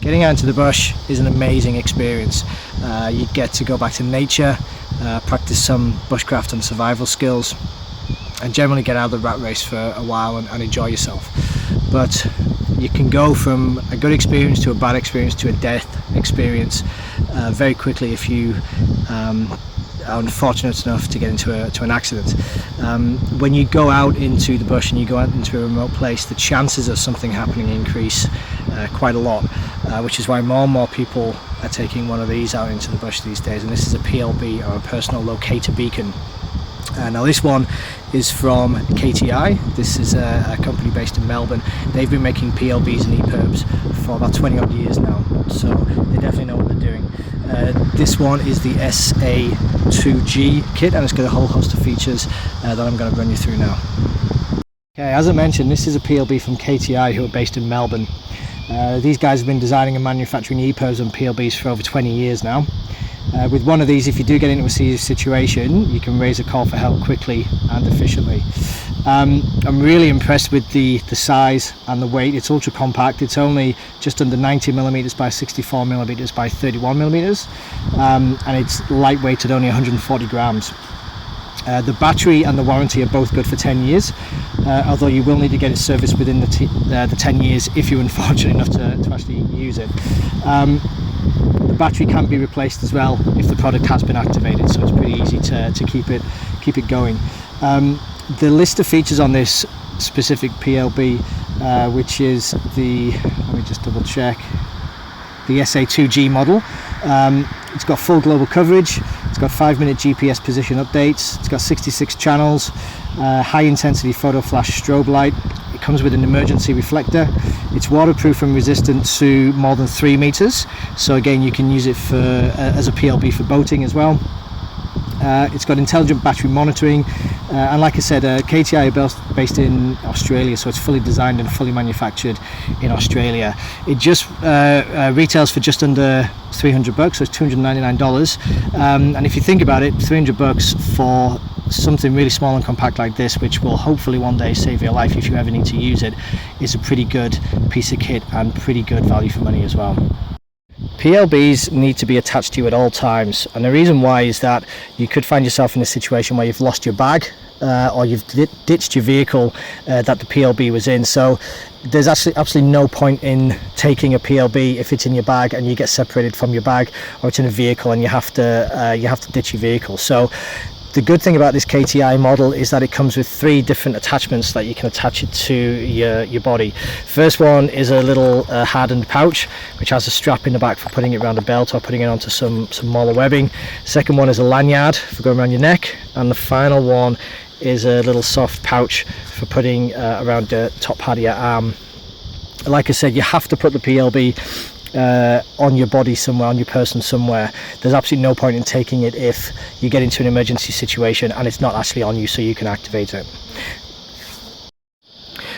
Getting out into the bush is an amazing experience. You get to go back to nature, practice some bushcraft and survival skills, and generally get out of the rat race for a while and enjoy yourself. But you can go from a good experience to a bad experience to a death experience very quickly if you are unfortunate enough to get into an accident. When you go out into the bush and you go out into a remote place, the chances of something happening increase quite a lot, which is why more and more people are taking one of these out into the bush these days. And this is a PLB, or a personal locator beacon. Now this one is from KTI. This is a company based in Melbourne. They've been making PLBs and EPIRBs for about 20 odd years now, so they definitely know what they're doing. This one is the SA2G kit, and it's got a whole host of features that I'm going to run you through now. Okay, as I mentioned, this is a PLB from KTI, who are based in Melbourne. These guys have been designing and manufacturing EPIRBs and PLBs for over 20 years now. With one of these, if you do get into a serious situation, you can raise a call for help quickly and efficiently. I'm really impressed with the size and the weight. It's ultra compact. It's only just under 90mm by 64mm by 31mm, and it's lightweight at only 140 grams. The battery and the warranty are both good for 10 years, although you will need to get it serviced within the 10 years if you're unfortunate enough to actually use it. The battery can be replaced as well if the product has been activated, so it's pretty easy to keep it going. The list of features on this specific PLB, which is the, let me just double check, the SA2G model. It's got full global coverage, it's got 5-minute GPS position updates, it's got 66 channels, high intensity photo flash strobe light. It comes with an emergency reflector. It's waterproof and resistant to more than 3 meters, so again you can use it for as a PLB for boating as well. It's got intelligent battery monitoring, and like I said, KTI are based in Australia, so it's fully designed and fully manufactured in Australia. It just retails for just under $300, so it's $299. And if you think about it, $300 for something really small and compact like this, which will hopefully one day save your life if you ever need to use it, is a pretty good piece of kit and pretty good value for money as well. PLBs need to be attached to you at all times, and the reason why is that you could find yourself in a situation where you've lost your bag or you've ditched your vehicle that the PLB was in. So there's absolutely no point in taking a PLB if it's in your bag and you get separated from your bag, or it's in a vehicle and you have to ditch your vehicle. So the good thing about this KTI model is that it comes with 3 different attachments that you can attach it to your body. First one is a little hardened pouch, which has a strap in the back for putting it around a belt or putting it onto some mauler webbing. Second one is a lanyard for going around your neck, and the final one is a little soft pouch for putting around the top part of your arm. Like I said, you have to put the PLB on your body somewhere, on your person somewhere. There's absolutely no point in taking it if you get into an emergency situation and it's not actually on you, so you can activate it.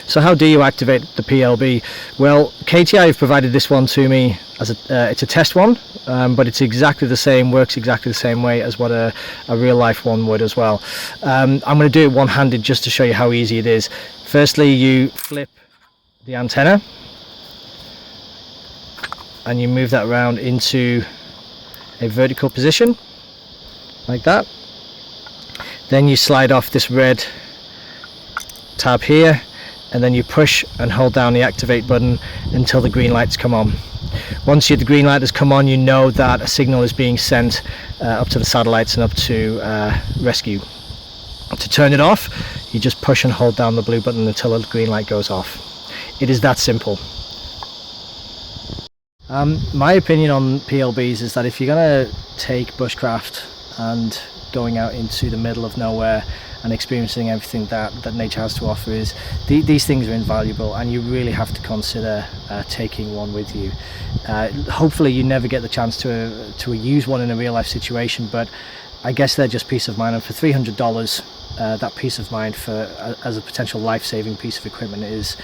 So how do you activate the PLB? Well, KTI have provided this one to me as it's a test one, but it's exactly the same, works exactly the same way as what a real life one would as well. I'm going to do it one-handed just to show you how easy it is. Firstly, you flip the antenna and you move that around into a vertical position like that. Then you slide off this red tab here, and then you push and hold down the activate button until the green lights come on. Once the green light has come on, you know that a signal is being sent up to the satellites and up to rescue. To turn it off, you just push and hold down the blue button until the green light goes off. It is that simple. My opinion on PLBs is that if you're going to take bushcraft and going out into the middle of nowhere and experiencing everything that nature has to offer, is these things are invaluable, and you really have to consider taking one with you. Hopefully you never get the chance to use one in a real life situation, but I guess they're just peace of mind, and for $300 that peace of mind as a potential life-saving piece of equipment is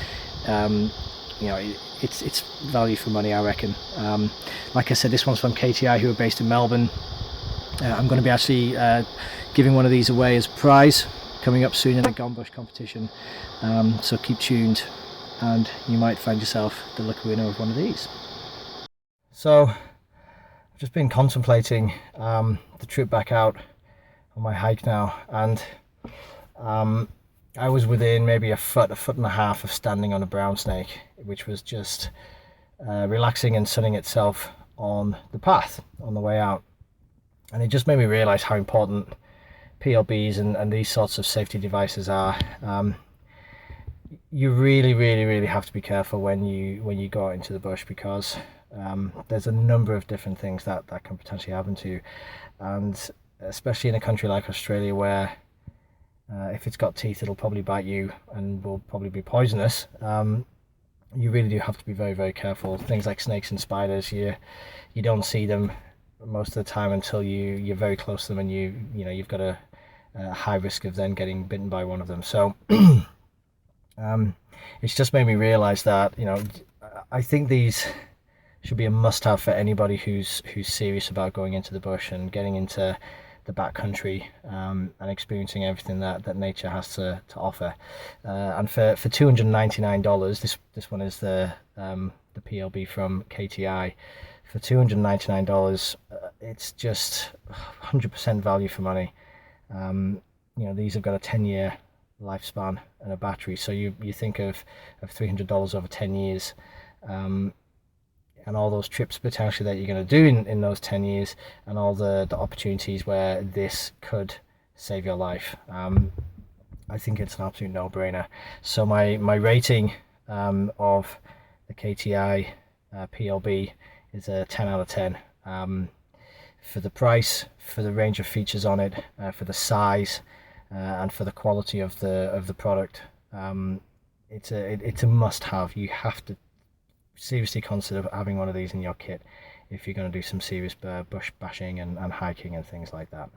it's value for money, I reckon. Like I said, this one's from KTI, who are based in Melbourne. I'm going to be actually giving one of these away as a prize coming up soon in a Gone Bush competition, so keep tuned and you might find yourself the lucky winner of one of these. So I've just been contemplating the trip back out on my hike now, and I was within maybe a foot and a half of standing on a brown snake, which was just relaxing and sunning itself on the path on the way out. And it just made me realise how important PLBs and these sorts of safety devices are. You really have to be careful when you go out into the bush, because there's a number of different things that can potentially happen to you, and especially in a country like Australia, where if it's got teeth, it'll probably bite you and will probably be poisonous. You really do have to be very careful. Things like snakes and spiders, you don't see them most of the time until you're very close to them, and you've got a high risk of then getting bitten by one of them. So it's just made me realize that I think these should be a must-have for anybody who's serious about going into the bush and getting into the backcountry and experiencing everything that nature has to offer. And for $299, this one is the PLB from KTI. For $299, it's just 100% value for money. These have got a 10-year lifespan and a battery, so you think of $300 over 10 years, and all those trips potentially that you're going to do in those 10 years, and all the opportunities where this could save your life. I think it's an absolute no-brainer. So my rating of the KTI PLB is a 10 out of 10. For the price, for the range of features on it, for the size, and for the quality of the product, it's a must-have. You have to seriously consider having one of these in your kit if you're going to do some serious bush bashing and hiking and things like that.